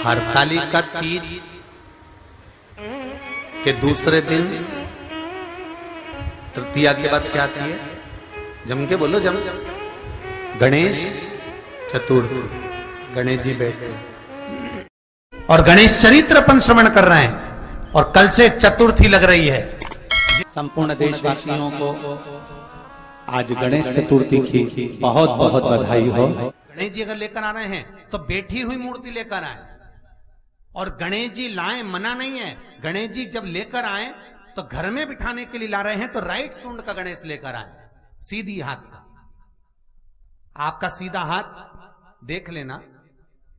हरतालिका तीज के दूसरे दिन तृतीया के बाद क्या आती है? जम के बोलो, जम। गणेश चतुर्थी। गणेश जी बैठते और गणेश चरित्र अपन श्रवण कर रहे हैं और कल से चतुर्थी लग रही है। संपूर्ण देशवासियों को आज गणेश चतुर्थी की बहुत बहुत बधाई हो। गणेश जी अगर लेकर आ रहे हैं तो बैठी हुई मूर्ति लेकर आए, और गणेश जी लाए मना नहीं है। गणेश जी जब लेकर आए तो घर में बिठाने के लिए ला रहे हैं तो राइट सूंड का गणेश लेकर आए, सीधी हाथ का। आपका सीधा हाथ देख लेना,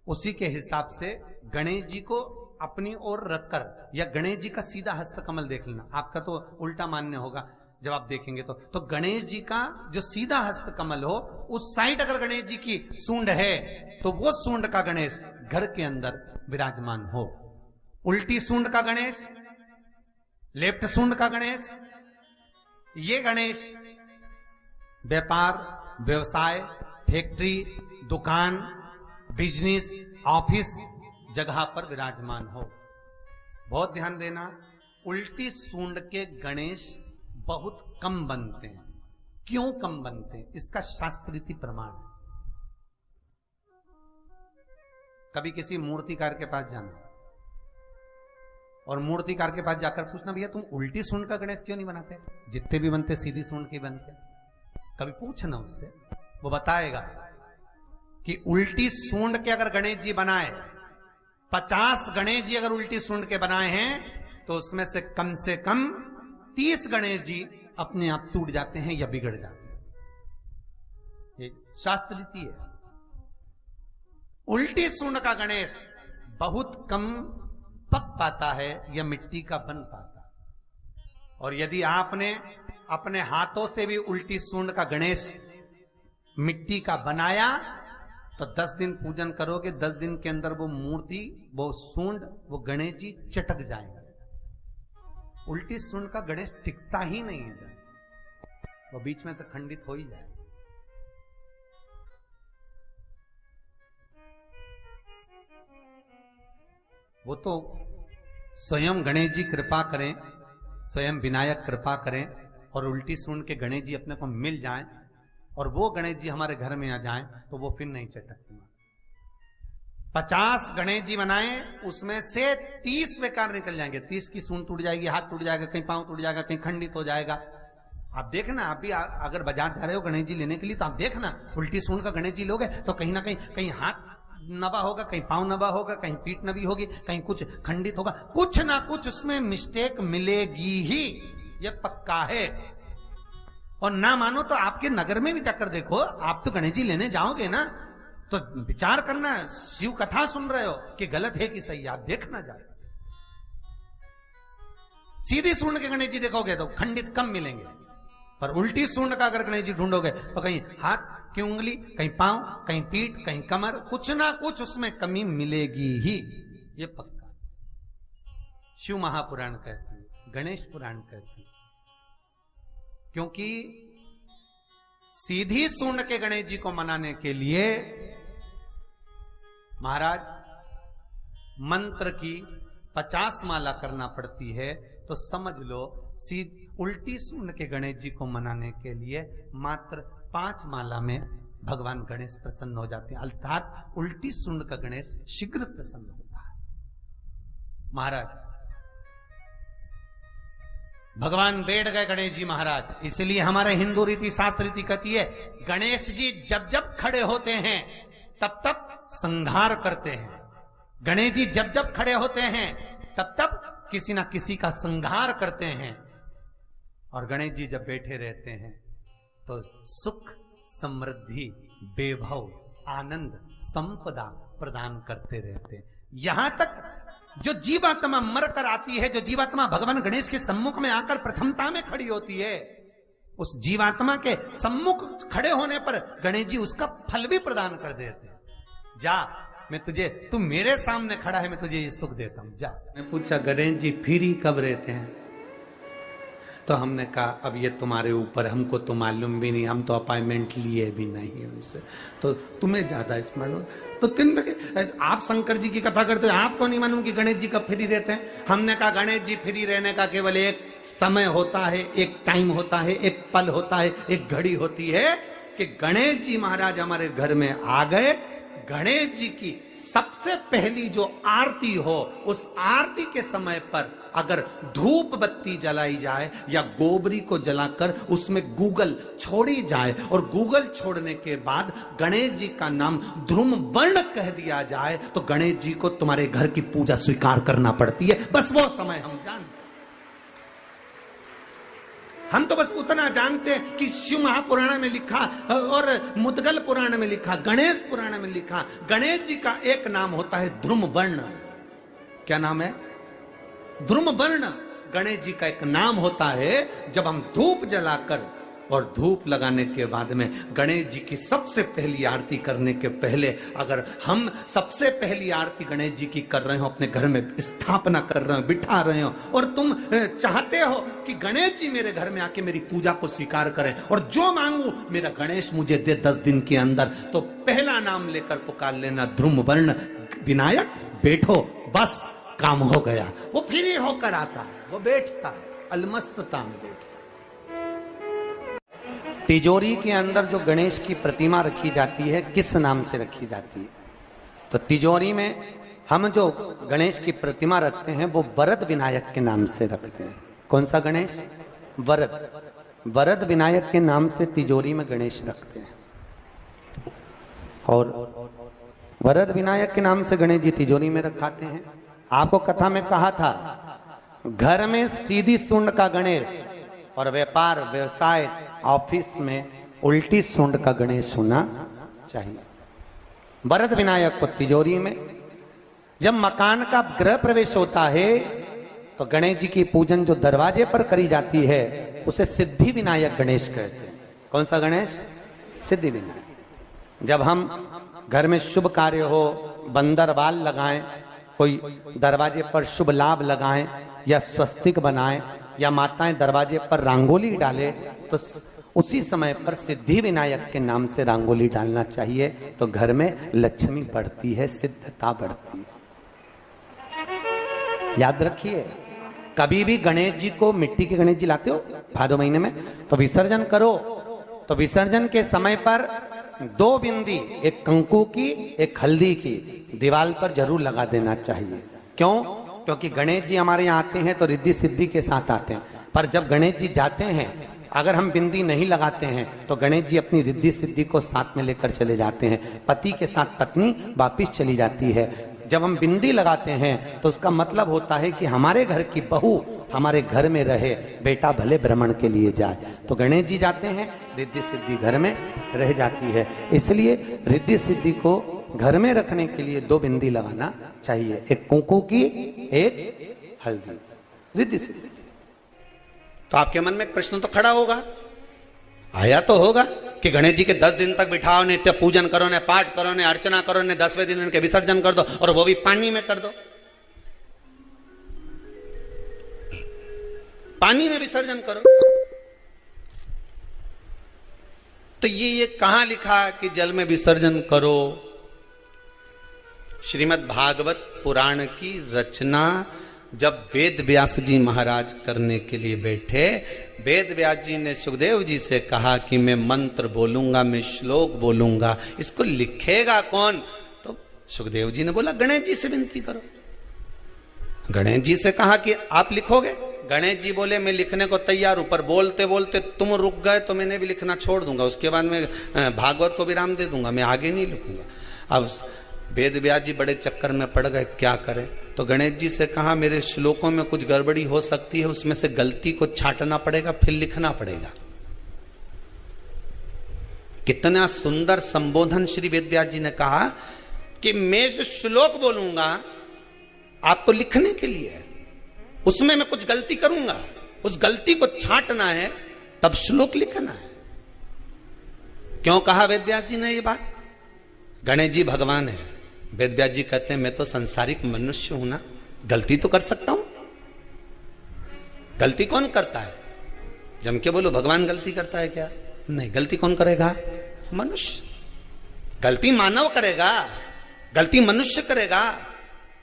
उसी के हिसाब से गणेश जी को अपनी ओर रखकर, या गणेश जी का सीधा हस्त कमल देख लेना। आपका तो उल्टा मान्य होगा जब आप देखेंगे तो गणेश जी का जो सीधा हस्त कमल हो, उस साइड अगर गणेश जी की सूंड है तो वो सूंड का गणेश घर के अंदर विराजमान हो। उल्टी सूंड का गणेश, लेफ्ट सूंड का गणेश, ये गणेश व्यापार, व्यवसाय, फैक्ट्री, दुकान, बिजनेस, ऑफिस जगह पर विराजमान हो। बहुत ध्यान देना, उल्टी सूंड के गणेश बहुत कम बनते हैं। क्यों कम बनते हैं? इसका शास्त्रीय प्रमाण है। कभी किसी मूर्तिकार के पास जाना और मूर्तिकार के पास जाकर पूछना, भैया तुम उल्टी सूंड का गणेश क्यों नहीं बनाते? जितने भी बनते सीधी सूंड के बनते। कभी पूछना उससे, वो बताएगा कि उल्टी सूंड के अगर गणेश जी बनाए, 50 गणेश जी अगर उल्टी सूंड के बनाए हैं तो उसमें से कम 30 गणेश जी अपने आप टूट जाते हैं या बिगड़ जाते हैं। ये शास्त्र रीति है। उल्टी सूंड का गणेश बहुत कम पक पाता है या मिट्टी का बन पाता है। और यदि आपने अपने हाथों से भी उल्टी सूंड का गणेश मिट्टी का बनाया तो 10 दिन पूजन करोगे, 10 दिन के अंदर वो मूर्ति, वो सूंड, वो गणेश जी चटक जाएगा। उल्टी सूंड का गणेश टिकता ही नहीं है, वो बीच में से खंडित हो ही जाए। वो तो स्वयं गणेश जी कृपा करें, स्वयं विनायक कृपा करें और उल्टी सूंड के गणेश जी अपने को मिल जाएं और वो गणेश जी हमारे घर में आ जाएं तो वो फिर नहीं चटकते। 50 गणेश जी बनाए, उसमें से 30 बेकार निकल जाएंगे। 30 की सूंड टूट जाएगी, हाथ टूट जाएगा, कहीं पांव टूट जाएगा, कहीं खंडित हो जाएगा। आप देखना, आप भी अगर बाजार जा रहे हो गणेश जी लेने के लिए तो आप देखना, उल्टी सूंड का गणेश जी लोगे तो कहीं ना कहीं हाथ नबा होगा, कहीं पांव नबा होगा, कहीं पीठ नबी होगी, कहीं कुछ खंडित होगा, कुछ ना कुछ उसमें मिस्टेक मिलेगी ही, ये पक्का है। और ना मानो तो आपके नगर में भी जाकर देखो, आप तो गणेश जी लेने जाओगे ना तो विचार करना, शिव कथा सुन रहे हो कि गलत है कि सही, आप देखना जाए। सीधी सूंड के गणेश जी देखोगे तो खंडित कम मिलेंगे, पर उल्टी सूंड का अगर गणेश जी ढूंढोगे तो कहीं हाथ की उंगली, कहीं पांव, कहीं पीठ, कहीं कमर, कुछ ना कुछ उसमें कमी मिलेगी ही, ये पक्का। शिव महापुराण कहती है, गणेश पुराण कहती है, क्योंकि सीधी सूंड के गणेश जी को मनाने के लिए महाराज मंत्र की 50 माला करना पड़ती है। तो समझ लो उल्टी सूंड के गणेश जी को मनाने के लिए मात्र 5 माला में भगवान गणेश प्रसन्न हो जाते हैं, अर्थात उल्टी सूंड का गणेश शीघ्र प्रसन्न होता है। महाराज भगवान बैठ गए गणेश जी महाराज, इसलिए हमारे हिंदू रीति शास्त्र रीति कहती है, गणेश जी जब जब खड़े होते हैं तब तब संहार करते हैं। गणेश जी जब जब खड़े होते हैं तब तब किसी ना किसी का संहार करते हैं। और गणेश जी जब बैठे रहते हैं तो सुख, समृद्धि, वैभव, आनंद, संपदा प्रदान करते रहते हैं। यहां तक जो जीवात्मा मर कर आती है, जो जीवात्मा भगवान गणेश के सम्मुख में आकर प्रथमता में खड़ी होती है, उस जीवात्मा के सम्मुख खड़े होने पर गणेश जी उसका फल भी प्रदान कर देते हैं। जा, मैं तुझे, तू मेरे सामने खड़ा है, मैं तुझे ये सुख देता हूं, जा। मैं पूछा, गणेश जी फ्री कब रहते हैं? तो हमने कहा अब ये तुम्हारे ऊपर, हमको तो मालूम भी नहीं, हम तो अपॉइंटमेंट लिए भी नहीं उनसे, तो तुम्हें ज्यादा स्मरण हो। तो किन आप शंकर जी की कथा करते हो, आपको नहीं मालूम कि गणेश जी कब फ्री रहते हैं? हमने कहा गणेश जी फ्री रहने का केवल एक समय होता है, एक टाइम होता है, एक पल होता है, एक घड़ी होती है कि गणेश जी महाराज हमारे घर में आ गए। गणेश जी की सबसे पहली जो आरती हो, उस आरती के समय पर अगर धूप बत्ती जलाई जाए या गोबरी को जलाकर उसमें गूगल छोड़ी जाए और गूगल छोड़ने के बाद गणेश जी का नाम ध्रुम वर्ण कह दिया जाए, तो गणेश जी को तुम्हारे घर की पूजा स्वीकार करना पड़ती है। बस वो समय हम जानते, हम तो बस उतना जानते हैं कि शिव महापुराण में लिखा और मुद्गल पुराण में लिखा, गणेश पुराण में लिखा, गणेश जी का एक नाम होता है ध्रुम वर्ण। क्या नाम है? ध्रुम वर्ण गणेश जी का एक नाम होता है। जब हम धूप जलाकर और धूप लगाने के बाद में गणेश जी की सबसे पहली आरती करने के पहले अगर हम सबसे पहली आरती गणेश जी की कर रहे हो, अपने घर में स्थापना कर रहे हो, बिठा रहे हो, और तुम चाहते हो कि गणेश जी मेरे घर में आके मेरी पूजा को स्वीकार करें और जो मांगू मेरा गणेश मुझे दे 10 दिन के अंदर, तो पहला नाम लेकर पुकार लेना ध्रुम वर्ण विनायक, बैठो, बस काम हो गया। वो फ्री होकर आता है, वो बैठता है, अलमस्तता में बैठता। तिजोरी के अंदर जो गणेश की प्रतिमा रखी जाती है, किस नाम से रखी जाती है? तो तिजोरी में हम जो गणेश की प्रतिमा रखते हैं वो वरद विनायक के नाम से रखते हैं। कौन सा गणेश? वरद। वरद विनायक के नाम से तिजोरी में गणेश रखते हैं। और वरद विनायक के नाम से गणेश जी तिजोरी में रखाते हैं। आपको कथा में कहा था, घर में सीधी सूंड का गणेश और व्यापार व्यवसाय ऑफिस में उल्टी सूंड का गणेश होना चाहिए। वरद विनायक को तिजोरी में। जब मकान का गृह प्रवेश होता है तो गणेश जी की पूजन जो दरवाजे पर करी जाती है उसे सिद्धि विनायक गणेश कहते हैं। कौन सा गणेश? सिद्धि विनायक। जब हम घर में शुभ कार्य हो, बंदरवाल लगाएं, कोई दरवाजे पर शुभ लाभ लगाएं या स्वस्तिक बनाएं या माताएं दरवाजे पर रंगोली डाले, तो उसी समय पर सिद्धि विनायक के नाम से रंगोली डालना चाहिए। तो घर में लक्ष्मी बढ़ती है, सिद्धता बढ़ती है। याद रखिए, कभी भी गणेश जी को, मिट्टी के गणेश जी लाते हो भादो महीने में, तो विसर्जन करो, तो विसर्जन के समय पर 2 बिंदी, एक कंकु की एक हल्दी की, दीवार पर जरूर लगा देना चाहिए। क्यों? क्योंकि गणेश जी हमारे यहाँ आते हैं तो रिद्धि सिद्धि के साथ आते हैं, पर जब गणेश जी जाते हैं, अगर हम बिंदी नहीं लगाते हैं तो गणेश जी अपनी रिद्धि सिद्धि को साथ में लेकर चले जाते हैं। पति के साथ पत्नी वापिस चली जाती है। जब हम बिंदी लगाते हैं तो उसका मतलब होता है कि हमारे घर की बहू हमारे घर में रहे, बेटा भले भ्रमण के लिए जाए। तो गणेश जी जाते हैं, रिद्धि सिद्धि घर में रह जाती है। इसलिए रिद्धि सिद्धि को घर में रखने के लिए 2 बिंदी लगाना चाहिए, एक कुंकू की, एक हल्दी, रिद्धि सिद्धि। तो आपके मन में एक प्रश्न तो खड़ा होगा, आया तो होगा कि गणेश जी के 10 दिन तक बिठाओ, नित्य पूजन करो, ने पाठ करो, ने अर्चना करो, ने 10वें दिन इनके विसर्जन कर दो, और वो भी पानी में कर दो। पानी में विसर्जन करो। तो ये कहां लिखा कि जल में विसर्जन करो? श्रीमद् भागवत पुराण की रचना जब वेद व्यास जी महाराज करने के लिए बैठे, वेद व्यास जी ने सुखदेव जी से कहा कि मैं मंत्र बोलूंगा, मैं श्लोक बोलूंगा, इसको लिखेगा कौन? तो सुखदेव जी ने बोला गणेश जी से विनती करो। गणेश जी से कहा कि आप लिखोगे? गणेश जी बोले मैं लिखने को तैयार हूं, पर बोलते बोलते तुम रुक गए तो मैंने भी लिखना छोड़ दूंगा, उसके बाद मैं भागवत को विराम दे दूंगा, मैं आगे नहीं लिखूंगा। अब वेद व्यास जी बड़े चक्कर में पड़ गए, क्या करें? तो गणेश जी से कहा मेरे श्लोकों में कुछ गड़बड़ी हो सकती है, उसमें से गलती को छांटना पड़ेगा, फिर लिखना पड़ेगा। कितना सुंदर संबोधन श्री वेद व्यास जी ने कहा कि मैं जो श्लोक बोलूंगा आपको लिखने के लिए है, उसमें मैं कुछ गलती करूंगा, उस गलती को छांटना है, तब श्लोक लिखना है। क्यों कहा वेद व्यास जी ने ये बात? गणेश जी भगवान है, वेद व्यास जी कहते हैं मैं तो संसारिक मनुष्य हूं ना, गलती तो कर सकता हूं। गलती कौन करता है? जम के बोलो भगवान गलती करता है क्या? नहीं, गलती कौन करेगा? मनुष्य। गलती मानव करेगा, गलती मनुष्य करेगा।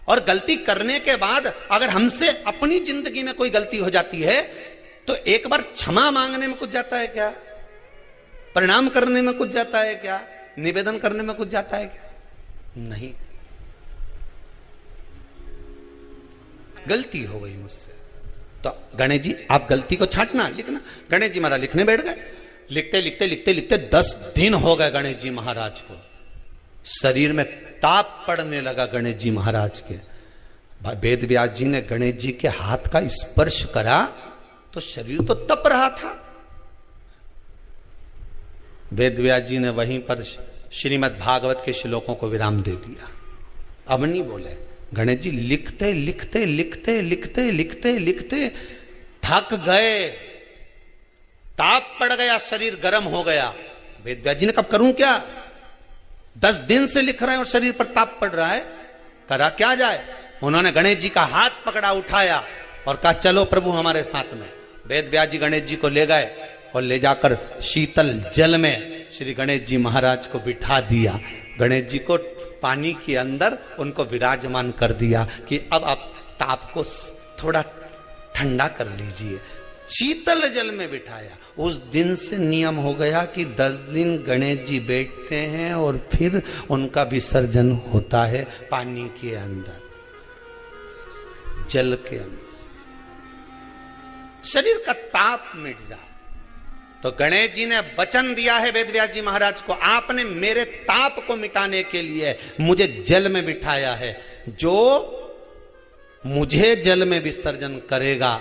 और गलती करने के बाद अगर हमसे अपनी जिंदगी में कोई गलती हो जाती है तो एक बार क्षमा मांगने में कुछ जाता है क्या? प्रणाम करने में कुछ जाता है क्या? निवेदन करने में कुछ जाता है क्या? नहीं। गलती हो गई मुझसे तो गणेश जी आप गलती को छांटना, लिखना। गणेश जी महाराज लिखने बैठ गए। लिखते लिखते लिखते लिखते 10 दिन हो गए गणेश जी महाराज को। शरीर में ताप पड़ने लगा गणेश जी महाराज के। वेद व्यास जी ने गणेश जी के हाथ का स्पर्श करा तो शरीर तो तप रहा था। वेद व्यास जी ने वहीं पर श्रीमद् भागवत के श्लोकों को विराम दे दिया। अब नहीं बोले। गणेश जी लिखते लिखते लिखते लिखते लिखते लिखते थक गए, ताप पड़ गया, शरीर गर्म हो गया। वेद व्यास जी ने कब करूं क्या? 10 दिन से लिख रहे हैं और शरीर पर ताप पड़ रहा है, करा क्या जाए? उन्होंने गणेश जी का हाथ पकड़ा, उठाया और कहा चलो प्रभु हमारे साथ में। वेद व्यास जी गणेश जी को ले गए और ले जाकर शीतल जल में श्री गणेश जी महाराज को बिठा दिया। गणेश जी को पानी के अंदर उनको विराजमान कर दिया कि अब आप ताप को थोड़ा ठंडा कर लीजिए। शीतल जल में बिठाया। उस दिन से नियम हो गया कि 10 दिन गणेश जी बैठते हैं और फिर उनका विसर्जन होता है पानी के अंदर, जल के अंदर। शरीर का ताप मिट जाए। तो गणेश जी ने वचन दिया है वेद व्यास जी महाराज को, आपने मेरे ताप को मिटाने के लिए मुझे जल में बिठाया है। जो मुझे जल में विसर्जन करेगा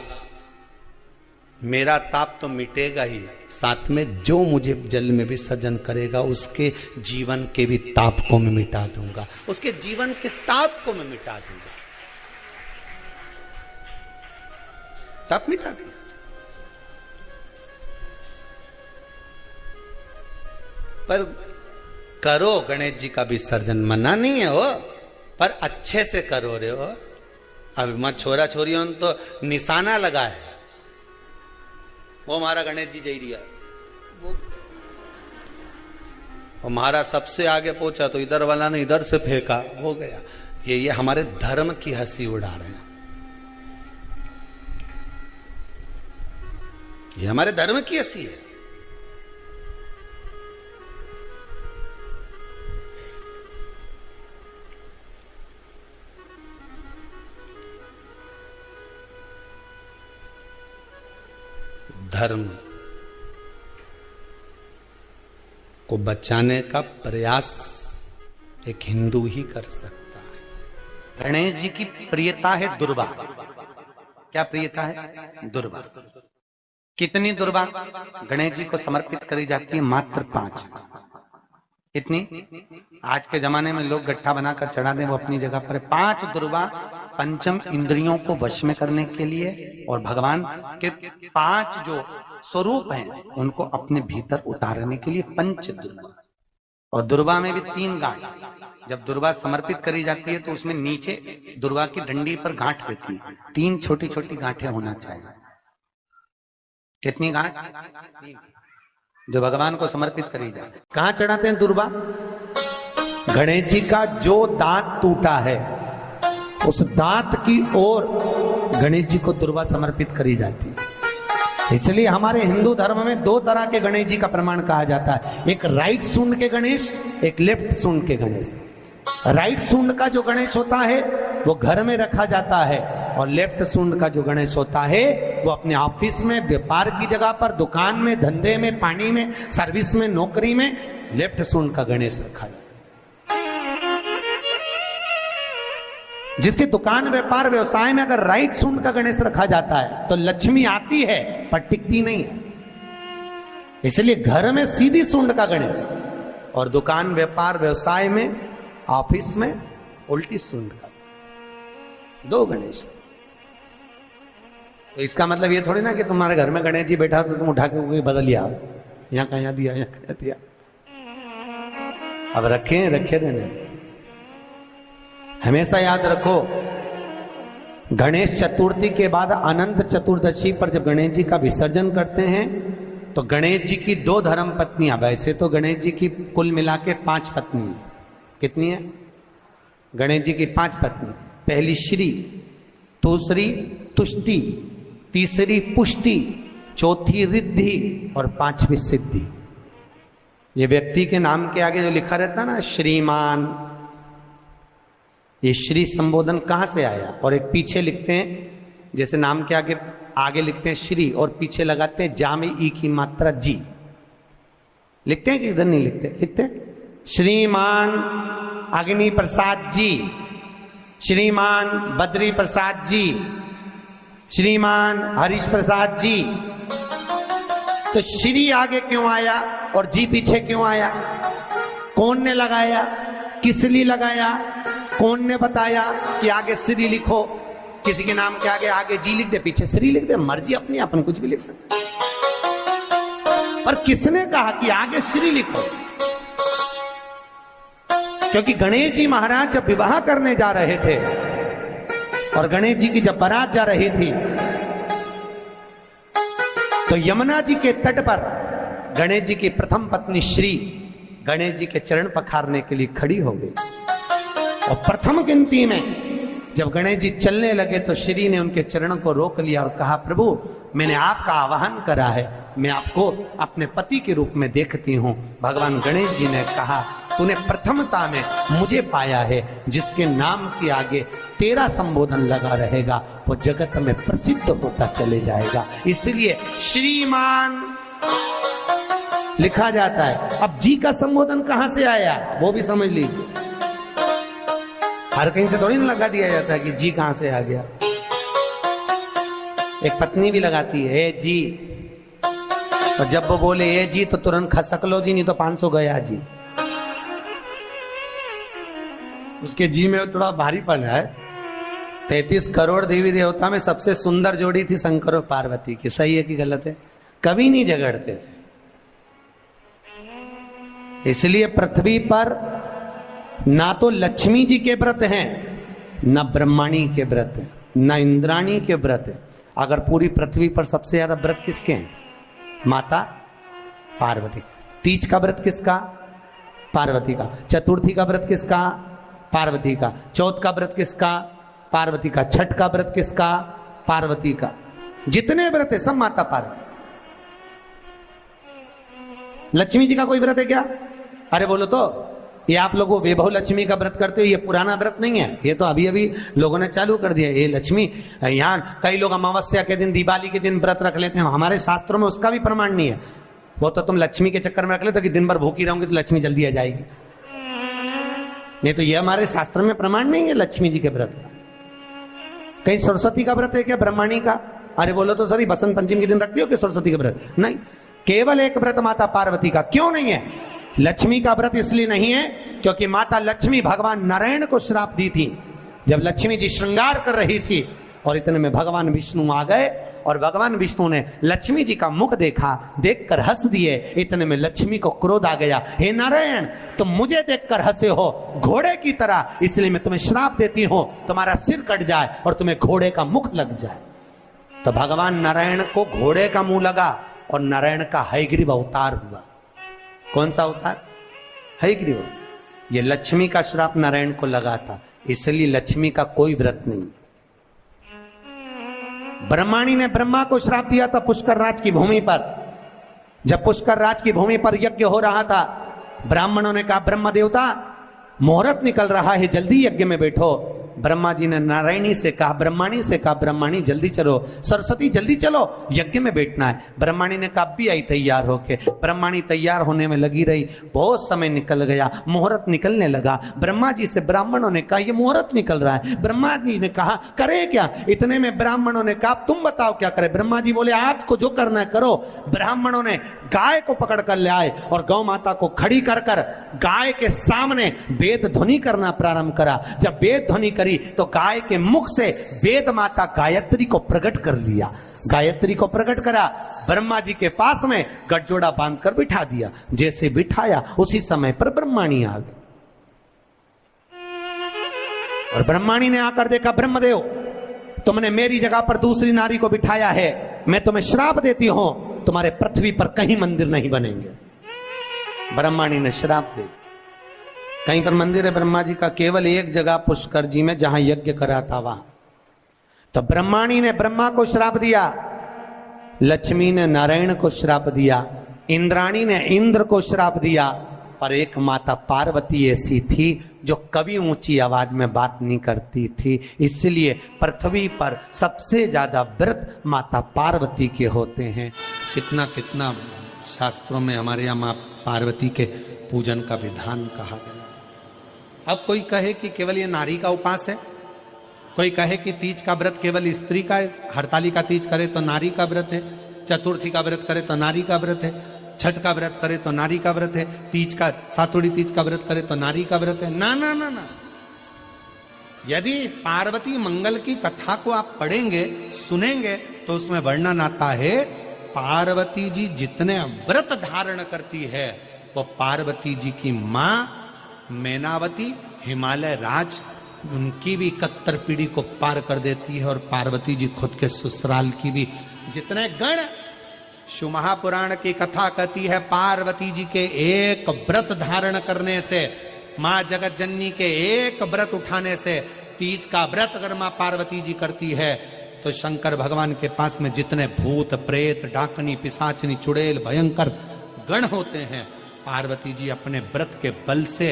मेरा ताप तो मिटेगा ही, साथ में जो मुझे जल में विसर्जन करेगा उसके जीवन के भी ताप को मैं मिटा दूंगा, उसके जीवन के ताप को मैं मिटा दूंगा। ताप मिटा दिया। पर करो गणेश जी का विसर्जन, मना नहीं है हो, पर अच्छे से करो रे हो। अब मत छोरा छोरियों तो निशाना लगा है, वो हमारा गणेश जी जई रिया, वो हमारा सबसे आगे पहुंचा तो इधर वाला ने इधर से फेंका, हो गया। ये हमारे धर्म की हंसी उड़ा रहे हैं, ये हमारे धर्म की हंसी है। धर्म को बचाने का प्रयास एक हिंदू ही कर सकता है। गणेश जी की प्रियता है दुर्वा। क्या प्रियता है? दुर्वा। कितनी दुर्वा गणेश जी को समर्पित करी जाती है? मात्र 5। कितनी? आज के जमाने में लोग गट्ठा बनाकर चढ़ा दें, वो अपनी जगह पर 5 दुर्वा पंचम इंद्रियों को वश में करने के लिए और भगवान के 5 जो स्वरूप हैं उनको अपने भीतर उतारने के लिए 5 दुर्वा। और दुर्वा में भी 3 गांठ। जब दुर्वा समर्पित करी जाती है तो उसमें नीचे दुर्वा की डंडी पर गांठ रहती है, 3 छोटी छोटी गांठें होना चाहिए। कितनी गांठ? जो भगवान को समर्पित करी जाए। कहां चढ़ाते हैं दुर्वा? गणेश जी का जो दांत टूटा है उस दांत की ओर गणेश जी को दुर्वा समर्पित करी जाती है। इसलिए हमारे हिंदू धर्म में 2 तरह के गणेश जी का प्रमाण कहा जाता है, एक राइट सूंड के गणेश, एक लेफ्ट सूंड के गणेश। राइट सूंड का जो गणेश होता है वो घर में रखा जाता है और लेफ्ट सूंड का जो गणेश होता है वो अपने ऑफिस में, व्यापार की जगह पर, दुकान में, धंधे में, पानी में, सर्विस में, नौकरी में लेफ्ट सूंड का गणेश रखा जाता है। जिसकी दुकान, व्यापार, व्यवसाय में अगर राइट सूंड का गणेश रखा जाता है तो लक्ष्मी आती है पर टिकती नहीं है। इसलिए घर में सीधी सूंड का गणेश और दुकान, व्यापार, व्यवसाय में, ऑफिस में उल्टी सूंड का, 2 गणेश। तो इसका मतलब ये थोड़ी ना कि तुम्हारे घर में गणेश जी बैठा तो तुम उठा के बदल लिया, यहां का यहां दिया, यहां का दिया। अब रखे रहने। हमेशा याद रखो गणेश चतुर्थी के बाद अनंत चतुर्दशी पर जब गणेश जी का विसर्जन करते हैं तो गणेश जी की 2 धर्म पत्नियां, वैसे तो गणेश जी की कुल मिला के 5 पत्नी है। कितनी है? गणेश जी की 5 पत्नी। पहली श्री, दूसरी तुष्टि, तीसरी पुष्टि, चौथी रिद्धि और 5वीं सिद्धि। ये व्यक्ति के नाम के आगे जो लिखा रहता है ना श्रीमान, ये श्री संबोधन कहां से आया? और एक पीछे लिखते हैं, जैसे नाम के आगे लिखते हैं श्री और पीछे लगाते हैं जा में ई की मात्रा जी। लिखते हैं कि इधर नहीं लिखते? लिखते हैं श्रीमान अग्नि प्रसाद जी, श्रीमान बद्री प्रसाद जी, श्रीमान हरीश प्रसाद जी। तो श्री आगे क्यों आया और जी पीछे क्यों आया? कौन ने लगाया? किस लिए लगाया? कौन ने बताया कि आगे श्री लिखो? किसी के नाम के आगे जी लिख दे, पीछे श्री लिख दे, मर्जी अपनी, अपन कुछ भी लिख सकते। पर किसने कहा कि आगे श्री लिखो? क्योंकि गणेश जी महाराज जब विवाह करने जा रहे थे और गणेश जी की जब बारात जा रही थी तो यमुना जी के तट पर गणेश जी की प्रथम पत्नी श्री गणेश जी के चरण पखारने के लिए खड़ी हो गई। और प्रथम गिनती में जब गणेश जी चलने लगे तो श्री ने उनके चरणों को रोक लिया और कहा, प्रभु मैंने आपका आवाहन करा है, मैं आपको अपने पति के रूप में देखती हूँ। भगवान गणेश जी ने कहा, तूने प्रथमता में मुझे पाया है, जिसके नाम के आगे तेरा संबोधन लगा रहेगा वो जगत में प्रसिद्ध होता चले जाएगा। इसलिए श्रीमान लिखा जाता है। अब जी का संबोधन कहां से आया वो भी समझ लीजिए। हर कहीं से थोड़ी ना लगा दिया जाता है कि जी कहां से आ गया। एक पत्नी भी लगाती है ए जी, और जब वो बोले ए जी तो तुरंत खसक लो जी, नहीं तो 500 गया जी। उसके जी में थोड़ा भारीपन है। 33 करोड़ देवी देवता में सबसे सुंदर जोड़ी थी शंकर और पार्वती की। सही है कि गलत है? कभी नहीं झगड़ते थे। इसलिए पृथ्वी पर ना तो लक्ष्मी जी के व्रत हैं, ना ब्रह्माणी के व्रत हैं, ना इंद्राणी के व्रत हैं। अगर पूरी पृथ्वी पर सबसे ज्यादा व्रत किसके हैं? माता पार्वती। तीज का व्रत किसका? पार्वती का। चतुर्थी का व्रत किसका? पार्वती का। चौथ का व्रत किसका? पार्वती का। छठ का व्रत किसका? पार्वती का। जितने व्रत है सब माता पार्वती। लक्ष्मी जी का कोई व्रत है क्या? अरे बोलो तो, ये आप लोग वो वैभव लक्ष्मी का व्रत करते हो, ये पुराना व्रत नहीं है, ये तो अभी अभी लोगों ने चालू कर दिया। ये लक्ष्मी, यहाँ कई लोग अमावस्या के दिन, दिवाली के दिन व्रत रख लेते हैं, हमारे शास्त्रों में उसका भी प्रमाण नहीं है। वो तो तुम लक्ष्मी के चक्कर में रख लेते हो कि दिन भर भूखी रहूंगी तो लक्ष्मी जल्दी आ जाएगी। नहीं तो ये हमारे शास्त्र में प्रमाण नहीं है लक्ष्मी जी के व्रत का। कहीं सरस्वती का व्रत है क्या? ब्रह्माणी का? अरे बोलो तो सर, बसंत पंचमी के दिन रखती हो कि सरस्वती का व्रत? नहीं, केवल एक व्रत माता पार्वती का। क्यों नहीं है? लक्ष्मी का व्रत इसलिए नहीं है क्योंकि माता लक्ष्मी भगवान नारायण को श्राप दी थी। जब लक्ष्मी जी श्रृंगार कर रही थी और इतने में भगवान विष्णु आ गए और भगवान विष्णु ने लक्ष्मी जी का मुख देखा, देखकर हंस दिए। इतने में लक्ष्मी को क्रोध आ गया, हे नारायण तुम मुझे देखकर हंसे हो घोड़े की तरह, इसलिए मैं तुम्हें श्राप देती हूं, तुम्हारा सिर कट जाए और तुम्हें घोड़े का मुख लग जाए। तो भगवान नारायण को घोड़े का मुंह लगा और नारायण का हयग्रीव अवतार हुआ। कौन सा अवतार? हयग्रीव। ये लक्ष्मी का श्राप नारायण को लगा था, इसलिए लक्ष्मी का कोई व्रत नहीं। ब्रह्माणी ने ब्रह्मा को श्राप दिया था पुष्कर राज की भूमि पर। जब पुष्कर राज की भूमि पर यज्ञ हो रहा था, ब्राह्मणों ने कहा ब्रह्म देवता मुहूर्त निकल रहा है, जल्दी यज्ञ में बैठो। ब्रह्मा जी ने नारायणी से कहा, ब्रह्माणी से कहा, ब्रह्माणी जल्दी चलो, सरस्वती जल्दी चलो, यज्ञ में बैठना है। ब्रह्माणी ने कहा भी आई तैयार होके। ब्रह्माणी तैयार होने में लगी रही, बहुत समय निकल गया, मुहूर्त निकलने लगा। ब्रह्मा जी से ब्राह्मणों ने कहा ये मुहूर्त निकल रहा है। ब्रह्मा जी ने कहा करे क्या? इतने में ब्राह्मणों ने कहा तुम बताओ क्या करे? ब्रह्मा जी बोले आपको जो करना है करो। ब्राह्मणों ने गाय को पकड़ कर ले आए और गौ माता को खड़ी कर कर गाय के सामने वेद ध्वनि करना प्रारंभ करा। जब वेद ध्वनि करी तो गाय के मुख से वेद माता गायत्री को प्रकट कर लिया। गायत्री को प्रकट करा, ब्रह्मा जी के पास में गठजोड़ा बांधकर बिठा दिया। जैसे बिठाया उसी समय पर ब्रह्माणी आ गई और ब्रह्माणी ने आकर देखा ब्रह्मदेव तुमने मेरी जगह पर दूसरी नारी को बिठाया है, मैं तुम्हें श्राप देती हूं, तुम्हारे पृथ्वी पर कहीं मंदिर नहीं बनेंगे। ब्रह्माणी ने श्राप दे, कहीं पर मंदिर है ब्रह्मा जी का, केवल एक जगह पुष्कर जी में जहां यज्ञ करा था वहां। तो ब्रह्माणी ने ब्रह्मा को श्राप दिया, लक्ष्मी ने नारायण को श्राप दिया, इंद्राणी ने इंद्र को श्राप दिया, पर एक माता पार्वती ऐसी थी जो कभी ऊंची आवाज में बात नहीं करती थी, इसलिए पृथ्वी पर सबसे ज्यादा व्रत माता पार्वती के होते हैं। कितना कितना शास्त्रों में हमारे यहाँ माँ पार्वती के पूजन का विधान कहा गया। अब कोई कहे कि केवल ये नारी का उपास है, कोई कहे कि तीज का व्रत केवल स्त्री का है, हरताली का तीज करे तो नारी का व्रत है, चतुर्थी का व्रत करे तो नारी का व्रत है, छठ का व्रत करे तो नारी का व्रत है, तीज का सातुड़ी तीज का व्रत करे तो नारी का व्रत है। ना ना ना ना, यदि पार्वती मंगल की कथा को आप पढ़ेंगे सुनेंगे तो उसमें वर्णन आता है पार्वती जी जितने व्रत धारण करती है वो पार्वती जी की मां मैनावती हिमालय राज उनकी भी 71 पीढ़ी को पार कर देती है, और पार्वती जी खुद के ससुराल की भी। जितने गण शिव महापुराण की कथा कहती है पार्वती जी के एक व्रत धारण करने से, मां जगत जननी के एक व्रत उठाने से, तीज का व्रत अगर मां पार्वती जी करती है तो शंकर भगवान के पास में जितने भूत प्रेत डाकनी पिशाचनी चुड़ैल भयंकर गण होते हैं, पार्वती जी अपने व्रत के बल से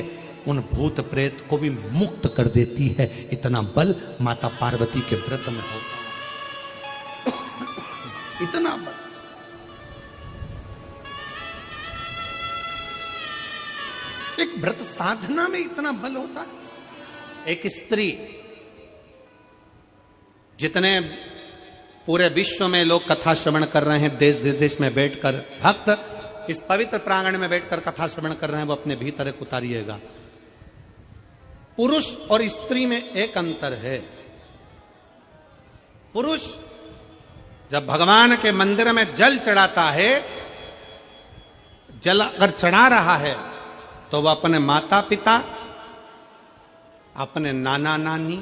उन भूत प्रेत को भी मुक्त कर देती है। इतना बल माता पार्वती के व्रत में होता है, इतना बल। एक व्रत साधना में इतना बल होता है। एक स्त्री, जितने पूरे विश्व में लोग कथा श्रवण कर रहे हैं, देश विदेश में बैठकर भक्त इस पवित्र प्रांगण में बैठकर कथा श्रवण कर रहे हैं, वो अपने भीतर एक उतारिएगा। पुरुष और स्त्री में एक अंतर है। पुरुष जब भगवान के मंदिर में जल चढ़ाता है, जल अगर चढ़ा रहा है तो वह अपने माता पिता अपने नाना नानी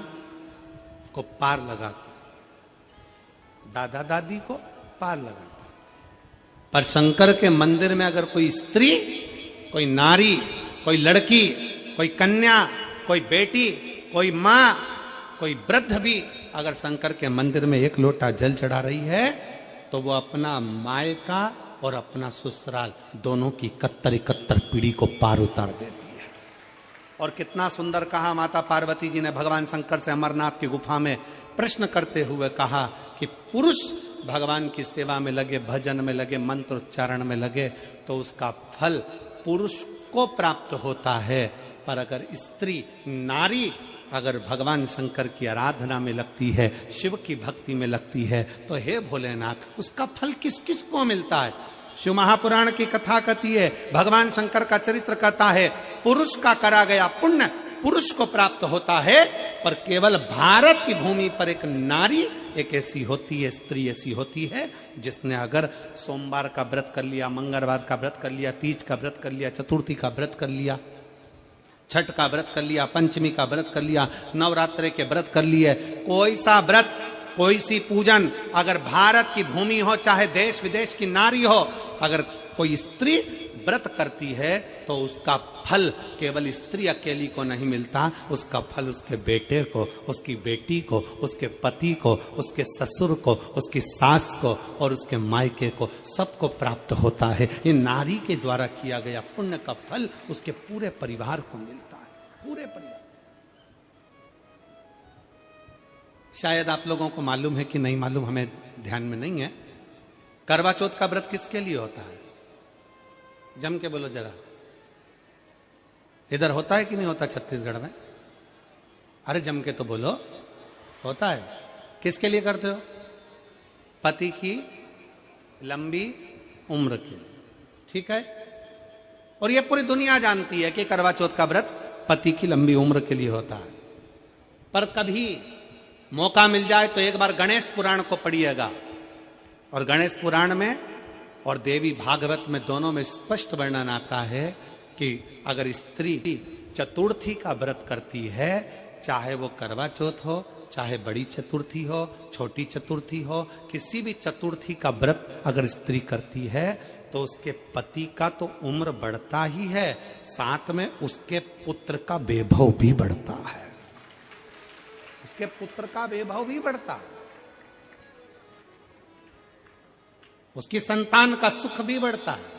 को पार लगाता है, दादा दादी को पार लगाता है। पर शंकर के मंदिर में अगर कोई स्त्री, कोई नारी, कोई लड़की, कोई कन्या, कोई बेटी, कोई मां, कोई वृद्ध भी अगर शंकर के मंदिर में एक लोटा जल चढ़ा रही है तो वो अपना मायका और अपना ससुराल दोनों की 71 पीढ़ी को पार उतार देती है। और कितना सुंदर कहा माता पार्वती जी ने भगवान शंकर से अमरनाथ की गुफा में प्रश्न करते हुए कहा कि पुरुष भगवान की सेवा में लगे, भजन में लगे, मंत्र उच्चारण में लगे तो उसका फल पुरुष को प्राप्त होता है, पर अगर स्त्री नारी अगर भगवान शंकर की आराधना में लगती है, शिव की भक्ति में लगती है, तो हे भोलेनाथ उसका फल किस किस को मिलता है। शिव महापुराण की कथा कहती है, भगवान शंकर का चरित्र कहता है, पुरुष का करा गया पुण्य पुरुष को प्राप्त होता है, पर केवल भारत की भूमि पर एक नारी एक ऐसी होती है, स्त्री ऐसी होती है जिसने अगर सोमवार का व्रत कर लिया, मंगलवार का व्रत कर लिया, तीज का व्रत कर लिया, चतुर्थी का व्रत कर लिया, छठ का व्रत कर लिया, पंचमी का व्रत कर लिया, नवरात्रे के व्रत कर लिए, कोई सा व्रत, कोई सी पूजन अगर भारत की भूमि हो, चाहे देश विदेश की नारी हो, अगर कोई स्त्री व्रत करती है तो उसका फल केवल स्त्री अकेली को नहीं मिलता, उसका फल उसके बेटे को, उसकी बेटी को, उसके पति को, उसके ससुर को, उसकी सास को और उसके मायके को, सबको प्राप्त होता है। ये नारी के द्वारा किया गया पुण्य का फल उसके पूरे परिवार को मिलता है, पूरे परिवार। शायद आप लोगों को मालूम है कि नहीं मालूम, हमें ध्यान में नहीं है, करवा चौथ का व्रत किसके लिए होता है? जम के बोलो जरा, इधर होता है कि नहीं होता छत्तीसगढ़ में? अरे जम के तो बोलो, होता है। किसके लिए करते हो? पति की लंबी उम्र के लिए, ठीक है। और ये पूरी दुनिया जानती है कि करवा चौथ का व्रत पति की लंबी उम्र के लिए होता है। पर कभी मौका मिल जाए तो एक बार गणेश पुराण को पढ़िएगा, और गणेश पुराण में और देवी भागवत में दोनों में स्पष्ट वर्णन आता है कि अगर स्त्री चतुर्थी का व्रत करती है, चाहे वो करवा चौथ हो चाहे बड़ी चतुर्थी हो, छोटी चतुर्थी हो, किसी भी चतुर्थी का व्रत अगर स्त्री करती है तो उसके पति का तो उम्र बढ़ता ही है, साथ में उसके पुत्र का वैभव भी बढ़ता है। उसके पुत्र का वैभव भी बढ़ता है, उसकी संतान का सुख भी बढ़ता है।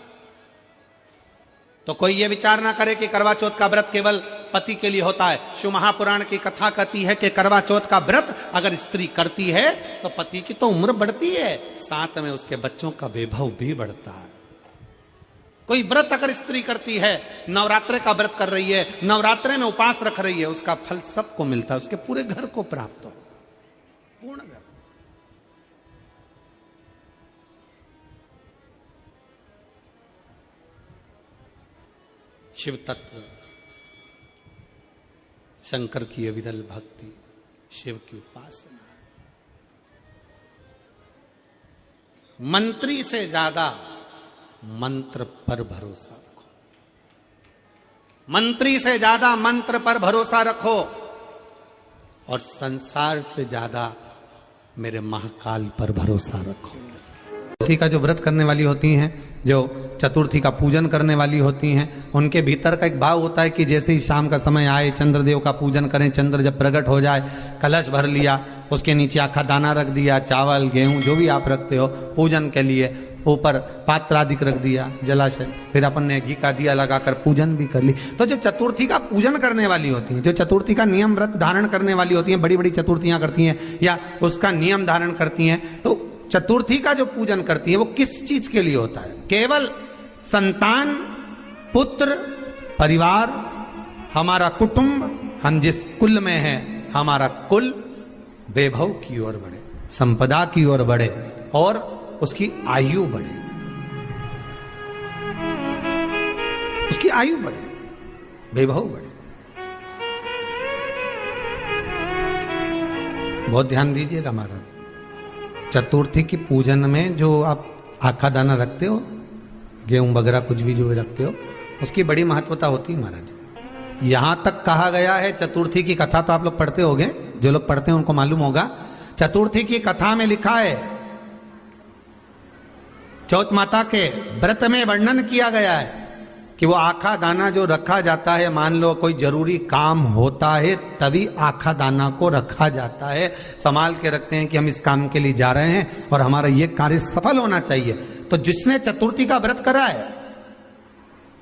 तो कोई ये विचार ना करे कि करवा चौथ का व्रत केवल पति के लिए होता है। शिव महापुराण की कथा कहती है कि करवा चौथ का व्रत अगर स्त्री करती है तो पति की तो उम्र बढ़ती है, साथ में उसके बच्चों का वैभव भी बढ़ता है। कोई व्रत अगर स्त्री करती है, नवरात्रे का व्रत कर रही है, नवरात्रे में उपास रख रही है, उसका फल सबको मिलता है, उसके पूरे घर को प्राप्त हो, पूर्ण घर। शिव तत्व, शंकर की अविरल भक्ति, शिव की उपासना। मंत्री से ज्यादा मंत्र पर भरोसा रखो, मंत्री से ज्यादा मंत्र पर भरोसा रखो, और संसार से ज्यादा मेरे महाकाल पर भरोसा रखो। चतुर्थी का जो व्रत करने वाली होती हैं, जो चतुर्थी का पूजन करने वाली होती हैं, उनके भीतर का एक भाव होता है कि जैसे ही शाम का समय आए चंद्रदेव का पूजन करें, चंद्र जब प्रकट हो जाए, कलश भर लिया, उसके नीचे आखा दाना रख दिया, चावल गेहूं जो भी आप रखते हो पूजन के लिए, ऊपर पात्र आदि रख दिया, जलाशय, फिर अपन ने घी का दिया लगाकर पूजन भी कर ली। तो जो चतुर्थी का पूजन करने वाली होती हैं, जो चतुर्थी का नियम व्रत धारण करने वाली होती हैं, बड़ी बड़ी चतुर्थियां करती हैं या उसका नियम धारण करती हैं, तो चतुर्थी का जो पूजन करती है वो किस चीज के लिए होता है? केवल संतान, पुत्र, परिवार, हमारा कुटुंब, हम जिस कुल में हैं, हमारा कुल वैभव की ओर बढ़े, संपदा की ओर बढ़े और उसकी आयु बढ़े, उसकी आयु बढ़े, वैभव बढ़े। बहुत ध्यान दीजिएगा महाराज, चतुर्थी की पूजन में जो आप आखा दाना रखते हो, गेहूं वगैरह कुछ भी जो रखते हो, उसकी बड़ी महत्वता होती है महाराज। यहां तक कहा गया है, चतुर्थी की कथा तो आप लोग पढ़ते होंगे, जो लोग पढ़ते हैं उनको मालूम होगा, चतुर्थी की कथा में लिखा है, चौथ माता के व्रत में वर्णन किया गया है कि वो आखा दाना जो रखा जाता है, मान लो कोई जरूरी काम होता है तभी आखा दाना को रखा जाता है, संभाल के रखते हैं कि हम इस काम के लिए जा रहे हैं और हमारा ये कार्य सफल होना चाहिए। तो जिसने चतुर्थी का व्रत करा है,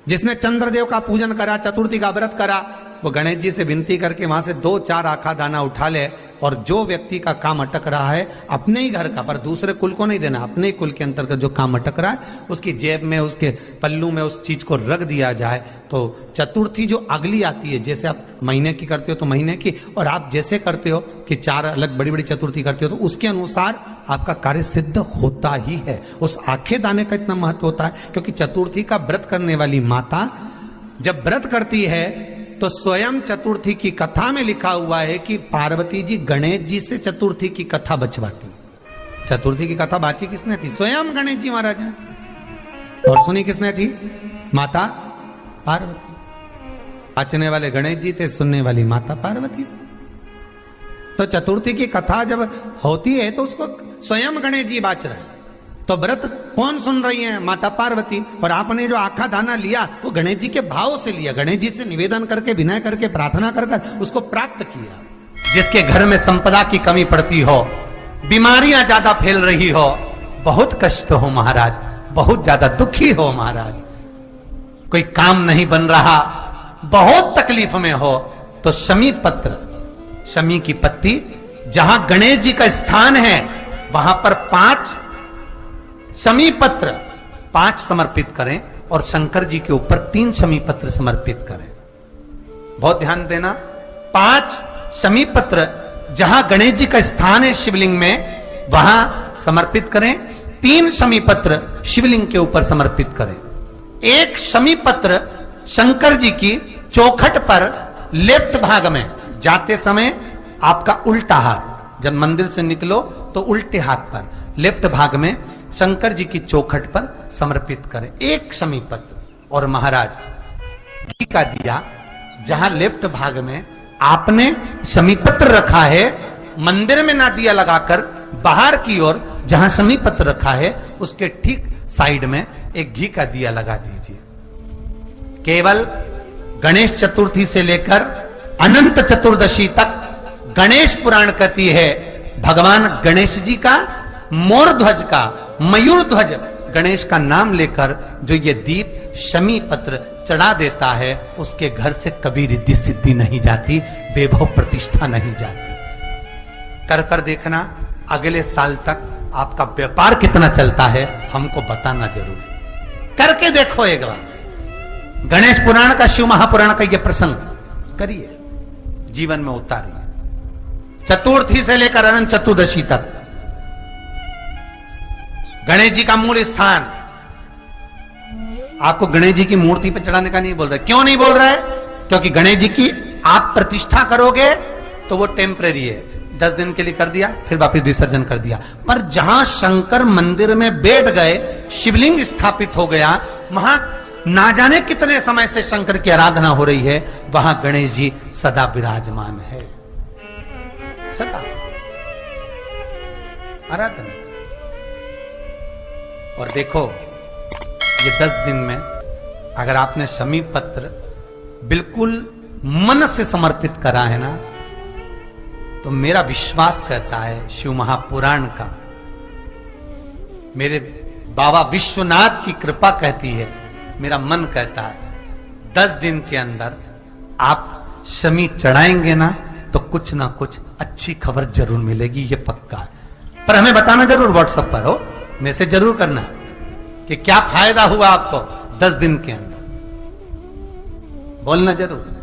जिसने चंद्रदेव का पूजन करा, चतुर्थी का व्रत करा, वो गणेश जी से विनती करके वहां से 2-4 आखा दाना उठा ले, और जो व्यक्ति का काम अटक रहा है अपने ही घर का, पर दूसरे कुल को नहीं देना, अपने ही कुल के अंतर्गत जो काम अटक रहा है उसकी जेब में, उसके पल्लू में उस चीज को रख दिया जाए। तो चतुर्थी जो अगली आती है, जैसे आप महीने की करते हो तो महीने की, और आप जैसे करते हो कि 4 अलग बड़ी बड़ी चतुर्थी करते हो, तो उसके अनुसार आपका कार्य सिद्ध होता ही है। उस आखे दाने का इतना महत्व होता है क्योंकि चतुर्थी का व्रत करने वाली माता जब व्रत करती है तो स्वयं चतुर्थी की कथा में लिखा हुआ है कि पार्वती जी गणेश जी से चतुर्थी की कथा बचवाती। चतुर्थी की कथा बाची किसने थी? स्वयं गणेश जी महाराज ने। और सुनी किसने थी? माता पार्वती। बाचने वाले गणेश जी थे, सुनने वाली माता पार्वती थी। तो चतुर्थी की कथा जब होती है तो उसको स्वयं गणेश जी बाच रहे हैं। तो व्रत कौन सुन रही है? माता पार्वती। और आपने जो आखा दाना लिया वो गणेश जी के भाव से लिया, गणेश जी से निवेदन करके, विनय करके, प्रार्थना कर उसको प्राप्त किया। जिसके घर में संपदा की कमी पड़ती हो, बीमारियां ज्यादा फैल रही हो, बहुत कष्ट हो महाराज, बहुत ज्यादा दुखी हो महाराज, कोई काम नहीं बन रहा, बहुत तकलीफ में हो, तो शमी पत्र, शमी की पत्ती, जहां गणेश जी का स्थान है वहां पर 5 शमी पत्र 5 समर्पित करें और शंकर जी के ऊपर 3 शमी पत्र समर्पित करें। बहुत ध्यान देना, 5 शमी पत्र जहां गणेश जी का स्थान है शिवलिंग में वहां समर्पित करें, 3 शमी पत्र शिवलिंग के ऊपर समर्पित करें। 1 शमी पत्र शंकर जी की चौखट पर लेफ्ट भाग में, जाते समय आपका उल्टा हाथ, जब मंदिर से निकलो तो उल्टे हाथ पर लेफ्ट भाग में शंकर जी की चौखट पर समर्पित करें 1 शमी पत्र। और महाराज घी का दिया जहां लेफ्ट भाग में आपने शमी पत्र रखा है मंदिर में ना दिया लगाकर बाहर की ओर जहां शमी पत्र रखा है उसके ठीक साइड में एक घी का दिया लगा दीजिए। केवल गणेश चतुर्थी से लेकर अनंत चतुर्दशी तक गणेश पुराण कहती है भगवान गणेश जी का, मोर ध्वज का, मयूर ध्वज गणेश का नाम लेकर जो ये दीप शमी पत्र चढ़ा देता है उसके घर से कभी रिद्धि सिद्धि नहीं जाती, वैभव प्रतिष्ठा नहीं जाती। कर देखना अगले साल तक आपका व्यापार कितना चलता है हमको बताना जरूर, करके देखो एक बार। गणेश पुराण का, शिव महापुराण का यह प्रसंग करिए, जीवन में उतारिए। चतुर्थी से लेकर अनंत चतुर्दशी तक गणेश जी का मूल स्थान। आपको गणेश जी की मूर्ति पर चढ़ाने का नहीं बोल रहा है। क्यों नहीं बोल रहा है? क्योंकि गणेश जी की आप प्रतिष्ठा करोगे तो वो टेम्परेरी है, 10 दिन के लिए कर दिया फिर वापस विसर्जन कर दिया। पर जहां शंकर मंदिर में बैठ गए, शिवलिंग स्थापित हो गया, वहां ना जाने कितने समय से शंकर की आराधना हो रही है, वहां गणेश जी सदा विराजमान है, सदा आराधना। और देखो ये 10 दिन में अगर आपने शमी पत्र बिल्कुल मन से समर्पित करा है ना, तो मेरा विश्वास कहता है शिव महापुराण का, मेरे बाबा विश्वनाथ की कृपा कहती है, मेरा मन कहता है 10 दिन के अंदर आप शमी चढ़ाएंगे ना तो कुछ ना कुछ अच्छी खबर जरूर मिलेगी, ये पक्का है। पर हमें बताना जरूर, व्हाट्सएप पर हो, मैसेज जरूर करना कि क्या फायदा हुआ आपको 10 दिन के अंदर, बोलना जरूर।